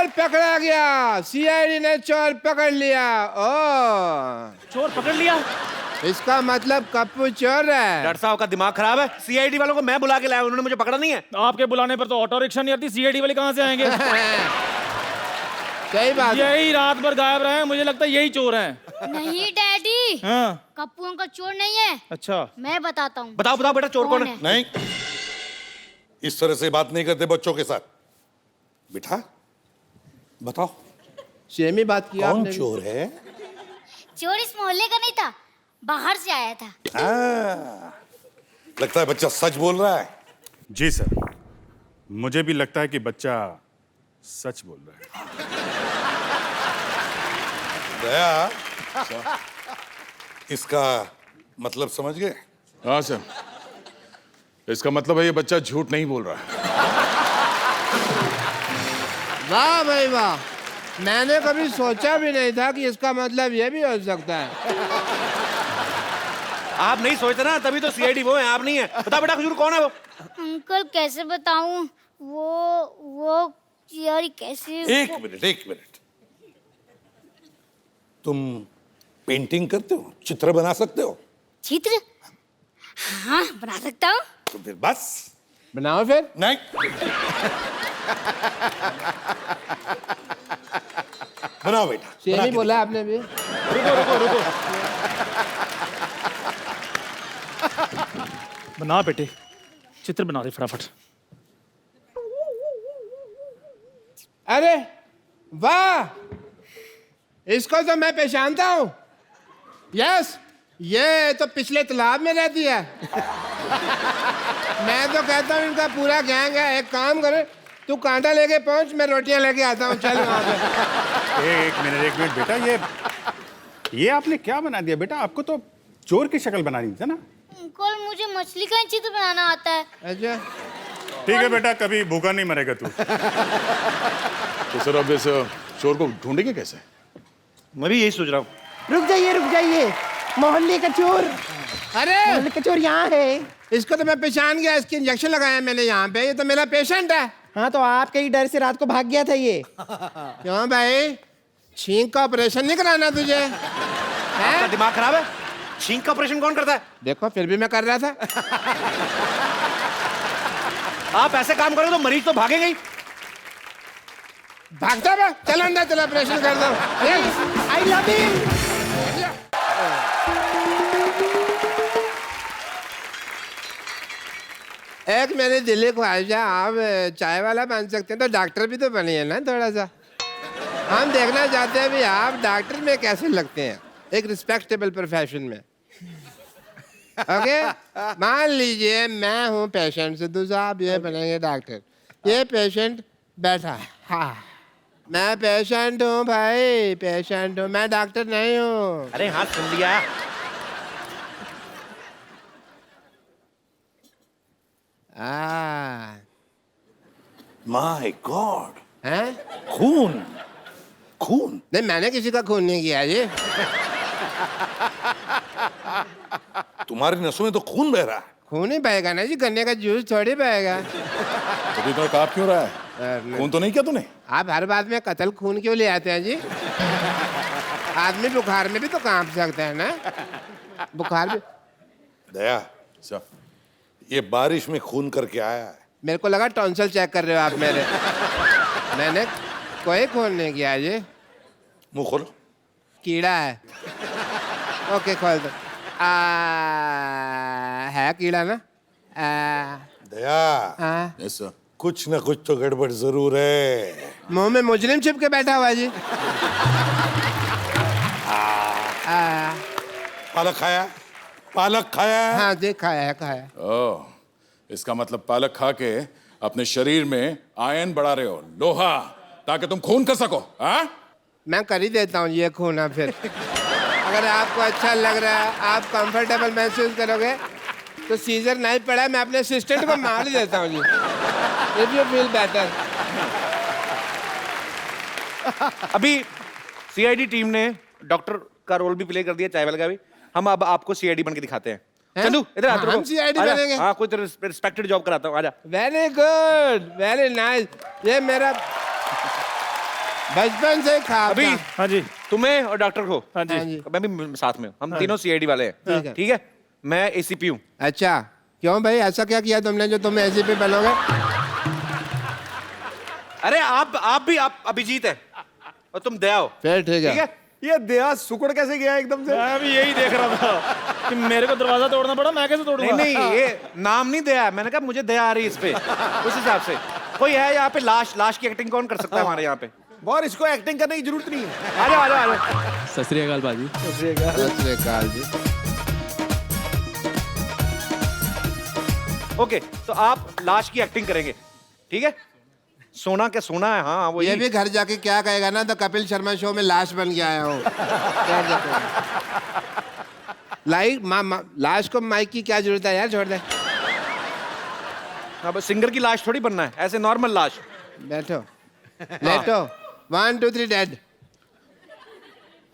चोर पकड़ा गया, सीआईडी ने चोर पकड़ लिया। ओ चोर पकड़ लिया? इसका मतलब कप्पू चोर है। डॉक्टर साहब का दिमाग खराब है। सीआईडी वालों को मैं बुला के लाया, उन्होंने मुझे पकड़ा नहीं है। आपके बुलाने पर तो ऑटो रिक्शा नहीं आती, सीआईडी वाले कहाँ से आएंगे? सही बात। यही रात भर गायब रहे हैं, मुझे लगता है यही चोर हैं। नहीं डैडी, हाँ। कप्पू अंकल चोर नहीं है। अच्छा, मैं बताता हूँ। बताओ बताओ बेटा, चोर कौन है? नहीं, इस तरह से बात नहीं करते बच्चों के साथ। बेटा बताओ, सेम ही बात किया कौन आपने। चोर है? चोर इस मोहल्ले का नहीं था, बाहर से आया था। लगता है बच्चा सच बोल रहा है। जी सर, मुझे भी लगता है कि बच्चा सच बोल रहा है। दया, इसका मतलब समझ गए? हाँ सर, इसका मतलब है ये बच्चा झूठ नहीं बोल रहा है। वाह भाई वाह, मैंने कभी सोचा भी नहीं था कि इसका मतलब ये भी हो सकता है। आप नहीं सोचते ना, तभी तो सीआईडी वो है, आप नहीं है। बता बेटा, खजूर कौन है वो? अंकल कैसे बताऊं? वो यार कैसे? एक मिनट। तुम पेंटिंग करते हो, चित्र बना सकते हो? चित्र? हाँ बना सकता हूँ। तो फिर बस बनाओ फिर। नहीं, बनाओ बेटा। सेम बना ही के बोला आपने भी। रुको। बना बेटे, चित्र बना दे फटाफट। अरे वाह, इसको तो मैं पहचानता हूँ। यस, ये तो पिछले तालाब में रहती है। मैं तो कहता हूँ इनका पूरा गैंग है। एक काम करे, तू कांटा लेके पहुंच, मैं रोटियां लेके आता हूँ। चल वहां पे। एक मिनट बेटा, ये आपने क्या बना दिया बेटा? आपको तो चोर की शक्ल बनानी थी ना। अंकल मुझे मछली का चित्र बनाना आता है। अच्छा ठीक है बेटा, कभी भूखा नहीं मरेगा तू। तो सर अब इस चोर को ढूंढेंगे कैसे? मैं भी यही सोच रहा हूँ। रुक जाइए, मोहल्ले का चोर, अरे मोहल्ले का चोर यहाँ है। इसको तो मैं पहचान गया, इसकी इंजेक्शन लगाया मैंने यहाँ पे। ये तो मेरा पेशेंट है। हाँ तो आपके ही डर से रात को भाग गया था ये। क्यों भाई, छींक का ऑपरेशन नहीं कराना तुझे? आपका दिमाग खराब है? छींक का ऑपरेशन कौन करता है? देखो फिर भी मैं कर रहा था। आप ऐसे काम करो तो मरीज तो भागेगा ही। भागता मैं, चलो अंदर, चलो ऑपरेशन कर दो। I love you. एक मेरी दिल्ली ख्वाहिश है, आप चाय वाला बन सकते हैं तो डॉक्टर भी तो बनिए ना थोड़ा सा। हम देखना चाहते हैं भी आप डॉक्टर में कैसे लगते हैं, एक रिस्पेक्टेबल प्रोफेशन में। ओके, मान लीजिए मैं हूँ पेशेंट, सिद्धू साहब ये बनेंगे डॉक्टर। ये पेशेंट बैठा है। हाँ, मैं पेशेंट हूँ भाई, पेशेंट हूँ, मैं डॉक्टर नहीं हूँ। अरे हाँ, सुन लिया। माय गॉड, हैं? खून। नहीं, मैंने किसी का खून नहीं किया जी। तुम्हारी नसों में तो खून बह रहा है। खून ही बहेगा ना जी, गन्ने का जूस थोड़ी बहेगा। तो इतना काप क्यों रहा है? खून तो नहीं किया तूने? आप हर बात में कत्ल खून क्यों ले आते हैं जी? आदमी बुखार में भी तो कांप सकता है ना, बुखार भी। दया, सर, ये बारिश में खून करके आया है। मेरे को लगा टॉन्सिल चेक कर रहे हो आप मेरे। मैंने कोई खून नहीं किया जी। मुंह खोलो। कीड़ा है। ओके खोल दो। है कीड़ा ना? दया, यस सर। कुछ ना कुछ तो गड़बड़ जरूर है। मुंह में मुजरिम छिप के बैठा हुआ है जी। पालक खाया? पालक खाया? हाँ जी, खाया है, खाया। ओह, इसका मतलब पालक खा के अपने शरीर में आयन बढ़ा रहे हो, लोहा, ताकि तुम खून कर सको। हाँ, मैं कर ही देता हूँ ये खून। अब फिर अगर आपको अच्छा लग रहा है, आप कंफर्टेबल महसूस करोगे तो सीजर नहीं पड़ा, मैं अपने असिस्टेंट को मार देता हूँ जी। If you feel better. अभी सीआईडी टीम ने डॉक्टर का रोल भी प्ले कर दिया, चाय वाले का भी। हम अब आपको सीआईडी बन के दिखाते हैं। चंदू इधर आ, हम CID आजा। बनेंगे? हाँ, कोई रिस्पेक्टेड जॉब कराता हूँ, आजा। Very good, very nice. ये मेरा बचपन से खा अभी हाँ जी तुम्हें और डॉक्टर को, हाँ जी हाँ जी। मैं भी साथ में हूँ, हम तीनों सीआईडी वाले ठीक हैं, है। ठीक है? मैं एसीपी हूँ। अच्छा क्यों भाई ऐसा क्या किया तुमने जो तुम ऐसे पे बनोगे? अरे आप अभिजीत है और तुम दया हो, फिर ठीक ठीक है। है? ये देहा सुकड़ कैसे गया एकदम से? मैं भी यही देख रहा था कि मेरे को दरवाजा तोड़ना पड़ा, मैं कैसे तोड़ूंगा? नहीं ये नाम नहीं दया है, मैंने कहा मुझे दया आ रही है इस पे, उस हिसाब से। कोई है यहाँ पे लाश की एक्टिंग कौन कर सकता है हमारे यहाँ पे? और इसको एक्टिंग करने की जरूरत नहीं है। आ जाओ। सत श्री अकाल बाजी। सत श्री अकाल जी। ओके, तो आप लाश की एक्टिंग करेंगे, ठीक है? सोना क्या सोना है, हाँ वो ये भी घर जाके क्या कहेगा ना, तो कपिल शर्मा शो में लाश बन के आया हूँ। लाश को माइक की क्या जरूरत है यार, छोड़ दे। अब सिंगर की लाश थोड़ी बनना है, ऐसे नॉर्मल लाश। बैठो लेटो 1 2 3 डेड।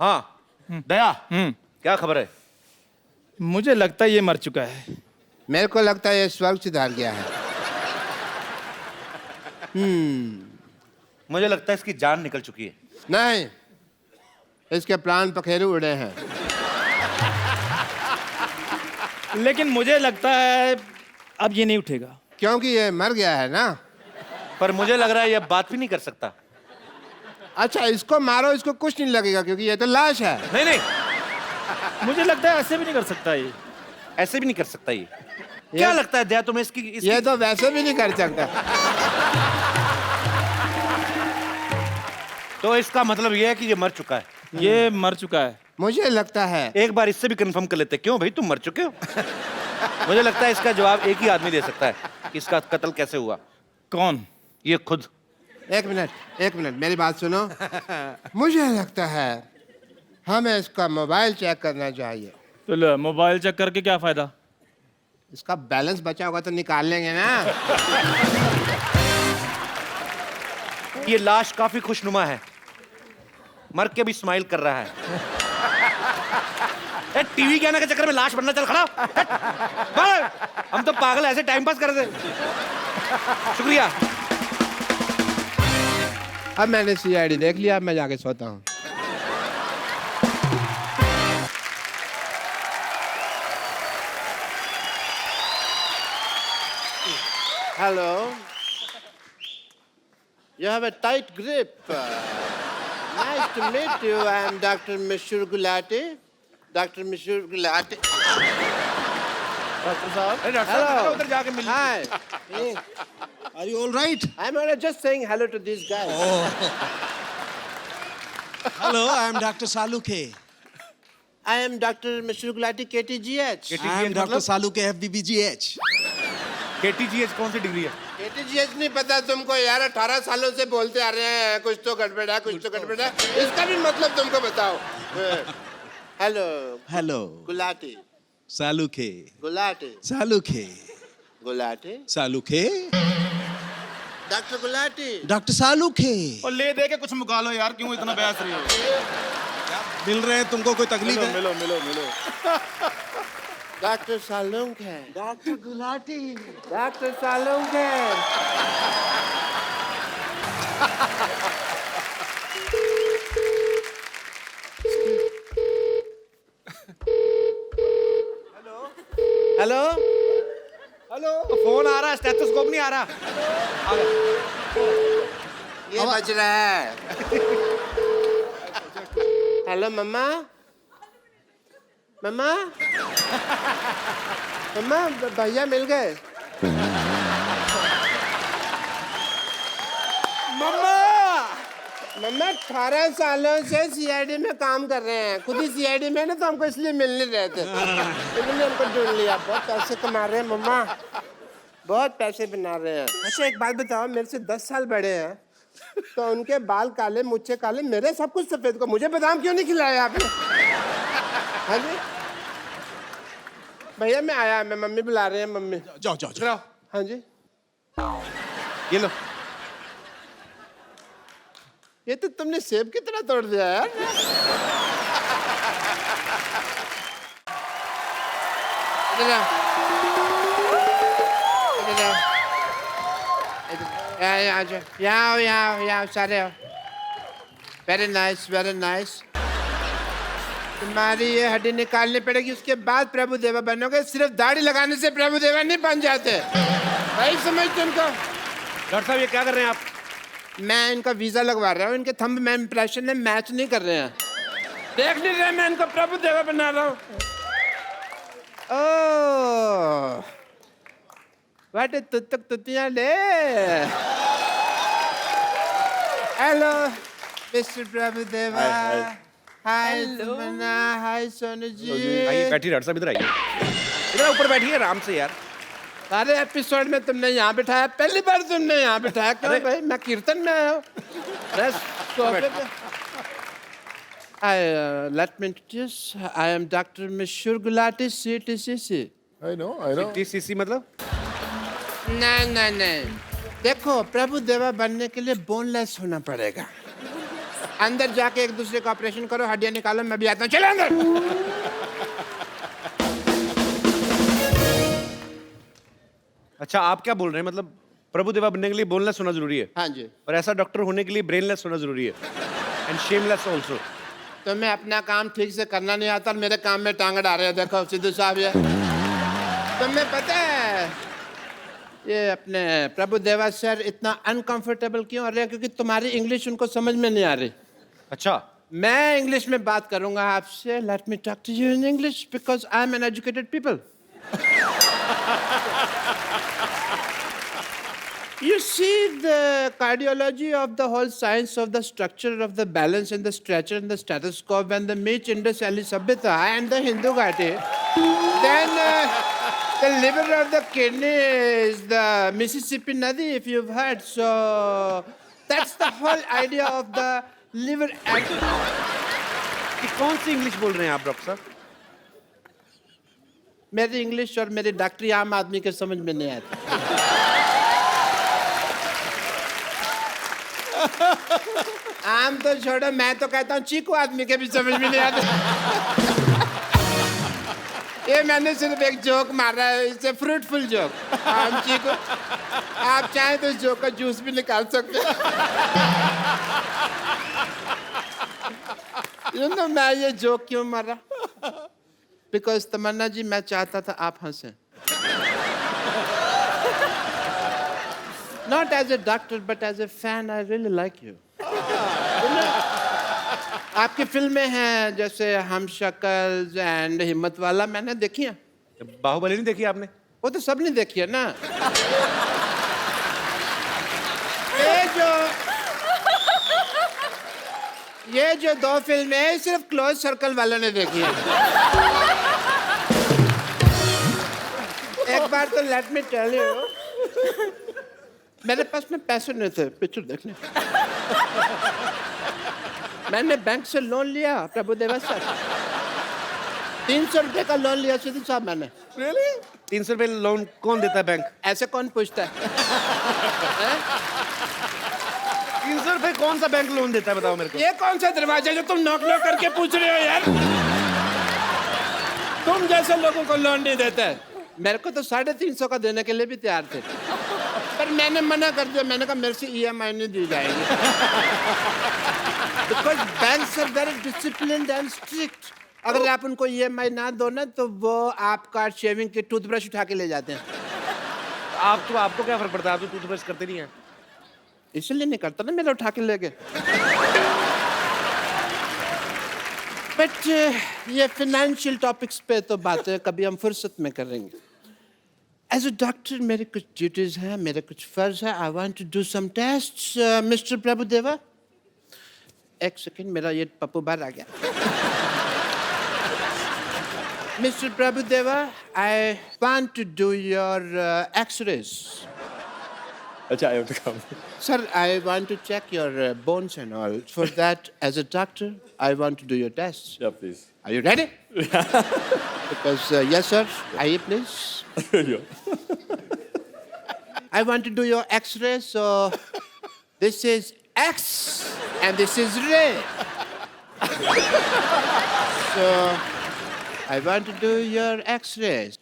हाँ दया, क्या खबर है? मुझे लगता है ये मर चुका है। मेरे को लगता है ये स्वर्ग सिधार गया है। मुझे लगता है इसकी जान निकल चुकी है। नहीं, इसके प्राण पखेरु उड़े हैं। लेकिन मुझे लगता है अब ये नहीं उठेगा। क्योंकि ये मर गया है ना। पर मुझे लग रहा है ये बात भी नहीं कर सकता। अच्छा इसको मारो, इसको कुछ नहीं लगेगा क्योंकि ये तो लाश है। नहीं मुझे लगता है ऐसे भी नहीं कर सकता ये। ऐसे भी नहीं कर सकता ये। क्या लगता है दया तुम्हें इसकी ये तो वैसे भी नहीं कर सकता। तो इसका मतलब ये है कि ये मर चुका है। ये मर चुका है। मुझे लगता है एक बार इससे भी कंफर्म कर लेते हैं। क्यों भाई, तुम मर चुके हो? मुझे लगता है इसका जवाब एक ही आदमी दे सकता है कि इसका कत्ल कैसे हुआ। कौन? ये खुद। एक मिनट मेरी बात सुनो। मुझे लगता है हमें इसका मोबाइल चेक करना चाहिए। तो लो, मोबाइल चेक करके क्या फायदा? इसका बैलेंस बचा होगा तो निकाल लेंगे ना। ये लाश काफी खुशनुमा है, मर के भी स्माइल कर रहा है। टीवी के आने के चक्कर में लाश बनना, चल खड़ा हो। हम तो पागल ऐसे टाइम पास कर रहे। शुक्रिया। अब मैंने सीआईडी देख लिया, अब मैं जाके सोता हूँ। Hello. You have a tight grip. Nice to meet you. I am Dr. Mishur Gulati. Dr. Mishur Gulati. Doctor Saab. अरे डॉक्टर साहब, उधर जाके मिल। Hi. Are you all right? I'm just saying hello to these guys. Hello, I am Dr. Salukhe. I am Dr. Mishur Gulati, KTGH. I am Dr. Salukhe, FBBGH. KTGH कौन सी degree है? KTGH नहीं पता तुमको यार, 18 सालों से बोलते आ रहे हैं कुछ तो गड़बड़ है, कुछ तो गड़बड़ है। इसका भी मतलब तुमको बताओ। Hello Hello, Gulati, Salukhe. Gulati, Salukhe. Gulati, Salukhe. Doctor Gulati. Dr. Salukhe. और ले दे के कुछ मुका लो यार, क्यों इतना बहस रही हो? मिल रहे हैं तुमको, कोई तकलीफ है? मिलो। डॉक्टर सालुंग है। डॉक्टर गुलाटी। डॉक्टर सालुंग है। हेलो हेलो, फोन आ रहा है, स्टेथोस्कोप नहीं आ रहा। ये बज रहा है। हेलो मम्मा, मम्मा, मम्मा भैया मिल गए। मम्मा 18 सालों से सीआईडी में काम कर रहे हैं, खुद ही सीआईडी में ना, तो हमको इसलिए मिल नहीं रहे थे, इन्होंने हमको ढूंढ लिया। बहुत पैसे कमा रहे हैं मम्मा, बहुत पैसे बना रहे हैं। अच्छा एक बात बताओ, मेरे से 10 साल बड़े हैं, तो उनके बाल काले, मुझे काले, मेरे सब कुछ सफेद, को मुझे बादाम क्यों नहीं खिलाया आपने? हाँ जी भैया मैं आया, मैं मम्मी बुला रहे हैं, मम्मी। जाओ। हाँ जी, ये लो। ये तो तुमने सेब की तरह तोड़ दिया यार। इधर आओ, इधर आओ, यहाँ आओ, सारे आओ। Very nice, very nice. तुम्हारी ये हड्डी निकालनी पड़ेगी, उसके बाद प्रभु देवा बनोगे। सिर्फ दाढ़ी लगाने से प्रभु देवा नहीं बन जाते। भाई समझते उनको। डॉक्टर साहब ये क्या कर रहे हैं आप? मैं इनका वीजा लगवा रहा हूँ, इनके थंब में इंप्रेशन में मैच नहीं कर रहे हैं। देख नहीं रहे मैं इनको प्रभु देवा बना रहा हूँ। ओह वाटे तुतक तुतियां ले। हेलो मिस्टर प्रभु देवा। हाय तमन्ना, हाय सोनू जी। आइए बैठिए डॉक्टर साहब, इधर आइए। इधर ऊपर बैठिए आराम से यार। सारे एपिसोड में तुमने यहाँ बिठाया, पहली बार तुमने यहाँ बिठाया। क्यों भाई, मैं कीर्तन में आया हूँ। Let me introduce. I am Dr. Mishur Gulati, CTCC. I know, I know. TCC मतलब? नहीं। देखो, प्रभु देवा बनने के लिए बोनलेस होना पड़ेगा। अंदर जाके एक दूसरे का ऑपरेशन करो, हड्डियां निकालो, मैं भी आता हूँ। चलो अंदर। अच्छा आप क्या बोल रहे हैं, मतलब प्रभु देवा बनने के लिए बोनलेस होना जरूरी है? हाँ जी। और ऐसा डॉक्टर होने के लिए ब्रेनलेस होना जरूरी है, एंड शेमलेस ऑल्सो। तुम्हें अपना काम ठीक से करना नहीं आता, मेरे काम में टांग अड़ा रहे हो। देखो सिद्धू साहब, ये तुम्हें पता है ये अपने प्रभु देवा सर इतना अनकंफर्टेबल क्यों हो रहे हैं? क्योंकि तुम्हारी इंग्लिश उनको समझ में नहीं आ रही। अच्छा मैं इंग्लिश में बात करूंगा आपसे। Let me talk to you in English because I am an educated people. You see, the cardiology of the whole science of the structure of the balance and the stretcher and the stethoscope and the meat Indus Valley Sabhyata and the Hindu Ghati. Then the liver of the kidney is the Mississippi Nadi, if you've heard. So that's the whole idea of the liver. ये कौन सी English बोल रहे हैं आप doctor साहब? मेरी English और मेरी डॉक्टरी आम आदमी के समझ में नहीं आती। आम तो छोड़ो, मैं तो कहता हूँ चीकू आदमी के भी समझ में नहीं आते। ये मैंने सिर्फ एक जोक मारा है, इसे फ्रूटफुल जोक। आम चीकू, आप चाहें तो इस जोक का जूस भी निकाल सकते हैं। You know, मैं ये जोक क्यों मारा? बिकॉज तमन्ना जी, मैं चाहता था आप हंसें। Not as a doctor, but as a fan, I really like you. आपकी फिल्में हैं जैसे हम शक्ल एंड हिम्मत वाला, मैंने देखी है। बाहुबली नहीं देखी आपने? वो तो सब ने देखी है ना। ये जो दो फिल्में हैं, सिर्फ क्लोज सर्कल वालों ने देखी है। एक बार तो लेट मी टेल यू, मेरे पास में पैसे नहीं थे पिक्चर देखने। मैंने बैंक से लोन लिया प्रभु देवा सर। 300 रुपए का लोन लिया सिद्धू साहब मैंने। Really? 300 रुपए लोन कौन देता है बैंक? ऐसे कौन पूछता है? 300 रुपए कौन सा बैंक लोन देता है बताओ मेरे को? ये कौन सा दरवाजा जो तुम नॉक नॉक करके पूछ रहे हो यार? तुम जैसे लोगों को लोन नहीं देता है। मेरे को तो 350 का देने के लिए भी तैयार थे, पर मैंने मना कर दिया। मैंने कहा मेरे से EMI नहीं दी जाएगी। Because banks are very disciplined and strict. अगर आप उनको EMI ना दो ना, तो वो आपका शेविंग की टूथब्रश उठा के ले जाते हैं। आपको क्या फर्क पड़ता है? आप तो टूथब्रश करते नहीं हैं। इसलिए नहीं करता ना, मेरा उठा के ले गए। बट ये फाइनेंशियल टॉपिक्स पे तो बातें कभी हम फुर्सत में करेंगे। एज अ डॉक्टर मेरे कुछ ड्यूटीज हैं, मेरे कुछ फर्ज है। I want to do some tests. Mister Prabhu Deva, एक सेकंड, मेरा ये पप्पू बाहर आ गया। Mister Prabhu Deva, I want to do your exercise. अच्छा आई काम। Sir, I want to check your bones and all. For that, as a doctor, I want to do your tests. Yeah, please. Are you ready? Because, yes, sir. Aye, please. I want to do your X-ray, so this is X and this is ray. So, I want to do your X-rays.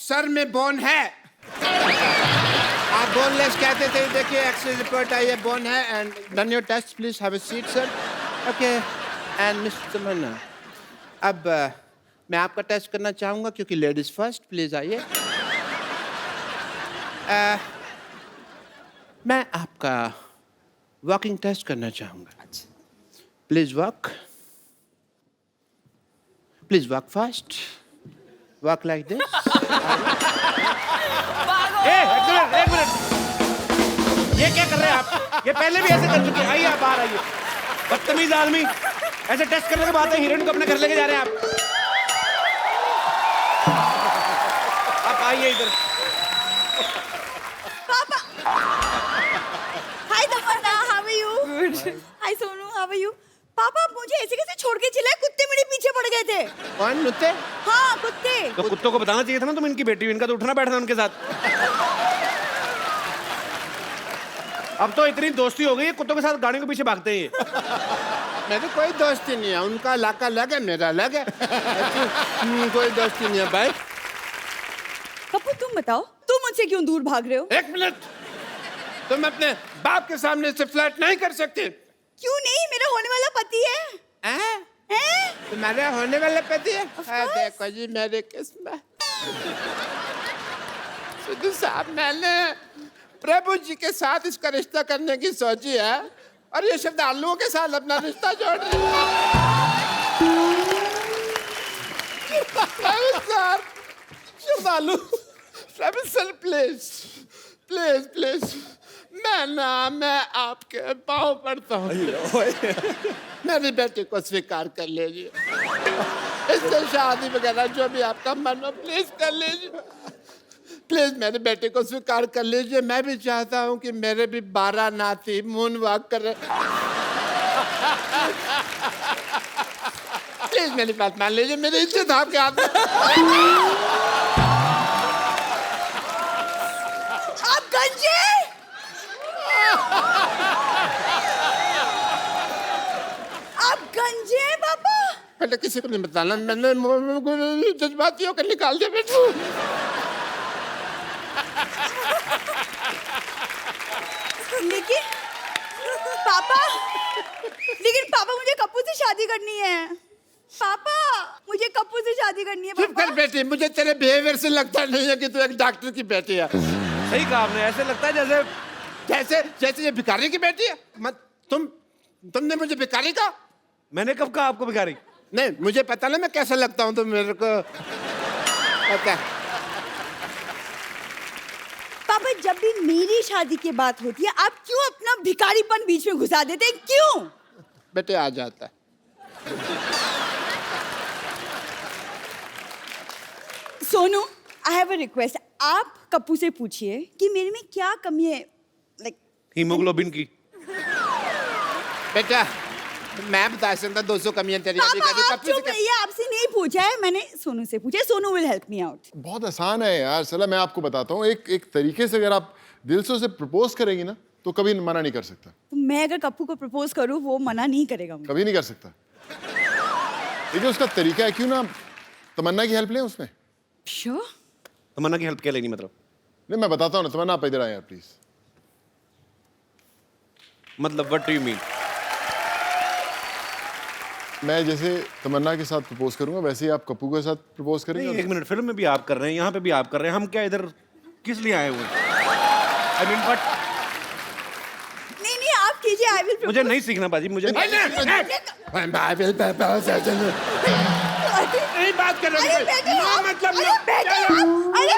Sir में bone है। आप boneless कहते थे, देखिए x ray report आई है, bone है। And done your test, please have a seat sir. Okay and mister Tamanna, अब मैं आपका टेस्ट करना चाहूँगा क्योंकि लेडीज फर्स्ट, प्लीज आइए। मैं आपका वॉकिंग टेस्ट करना चाहूँगा। Please walk, please walk fast, walk like this. एक मिनट, ये क्या कर रहे हैं आप? ये पहले भी ऐसे कर चुके हैं। आइए आप बाहर आइए, बदतमीज आदमी। ऐसे टेस्ट करने के बाद हीरोइन को अपने घर लेके जा रहे हैं आप आइए इधर। पापा, hi Tamanna, how are you? Good. Hi Sonu, how are you? पापा, आप मुझे ऐसे कैसे छोड़ के चिल्लाए? कुत्ते मेरे पीछे पड़ गए थे। कौन कुत्ते? हाँ, कुत्ते। तो कुत्तों को बताना चाहिए था ना तुम इनकी बेटी हो, इनका तो उठना बैठना उनके साथ। अब तो इतनी दोस्ती हो गई है, कुत्तों के साथ गाड़ियों के पीछे भागते हैं ये। मेरी कोई दोस्ती नहीं है, उनका इलाका अलग है, मेरा अलग है। कोई दोस्ती नहीं है भाई। पप्पू, तुम बताओ, तुम मुझसे क्यों दूर भाग रहे हो? एक मिनट, तुम अपने बाप के सामने से फ्लर्ट नहीं कर सकते। क्यों नहीं? मेरा होने वाला पति है। हैं? तुम्हारा होने वाला पति है? देखो जी मेरी किस्मत। सिद्धू साहब, मैंने प्रभु जी के साथ इसका रिश्ता करने की सोची है और ये श्रद्धालुओं के साथ अपना रिश्ता जोड़ रही है। श्रद्धालु, सर प्लीज प्लीज प्लीज, मैं आपके पाँव पड़ता हूँ, मेरी बेटी को स्वीकार कर लीजिए। इससे शादी वगैरह जो भी आपका मन हो प्लीज कर लीजिए। प्लीज मेरी बेटी को स्वीकार कर लीजिए। मैं भी चाहता हूँ कि मेरे भी 12 नाती मून वॉक कर। प्लीज मेरी बात मान लीजिए, मेरी इज्जत आपके हाथ में। आप गंजे, आप गंजे हैं पापा। पहले किसी को नहीं बताना, मैंने जज्बातियों को निकाल दिया बेटू। लेकिन पापा मुझे कप्पू से शादी करनी है। पापा, मुझे कप्पू से शादी करनी है। चुप कर बेटी, मुझे तेरे बिहेवियर से लगता नहीं है कि तू एक डॉक्टर की बेटी है। सही कहा आपने, ऐसे लगता है जैसे जैसे जैसे ये भिखारी की बेटी है। मत तुमने मुझे भिखारी कहा? मैंने कब कहा आपको भिखारी? नहीं, मुझे पता ना मैं कैसा लगता हूँ, तो मेरे को पता है। पापा, जब भी मेरी शादी की बात होती है, आप क्यों अपना भिखारीपन बीच में घुसा देते हैं? क्यों? बेटे आ जाता है। Sonu, I have a request. आप कप्पू से पूछिए कि मेरे में क्या कमी है, लाइक हीमोग्लोबिन की। बेटा, मैं बता सकता 200 कमियां तेरी। पापा, आप चुप रहिए, आपसे नहीं पूछा है, मैंने सोनू से पूछा है। Sonu will help me out. बहुत आसान है यार, चला मैं आपको बताता हूँ। एक तरीके से अगर आप दिल से उसे प्रपोज करेंगी ना, तो कभी मना नहीं कर सकता। तो मैं अगर कप्पू को प्रपोज करूं, वो मना नहीं करेगा मुझे। कभी नहीं कर सकता। देखिए उसका तरीका है, क्यों ना तमन्ना की हेल्प लें उसमें। श्योर? तमन्ना की हेल्प क्या लेनी मतलब? नहीं, मैं बताता हूँ ना। तमन्ना, आप इधर आए यार प्लीज। मतलब व्हाट डू यू मीन? मैं जैसे तमन्ना के साथ प्रपोज करूंगा, वैसे ही आप कप्पू के साथ प्रपोज करेंगे। नहीं, एक मिनट, फिल्म में भी आप कर रहे हैं, यहाँ पे भी आप कर रहे हैं, हम क्या इधर किस लिए आए हुए हैं? I mean, but नहीं, आप कीजिए। I will. मुझे नहीं सीखना बाजी, मुझे नहीं बात कर रहे अरे हो। बैठे ना आप। मतलब अरे बैठे आप। अरे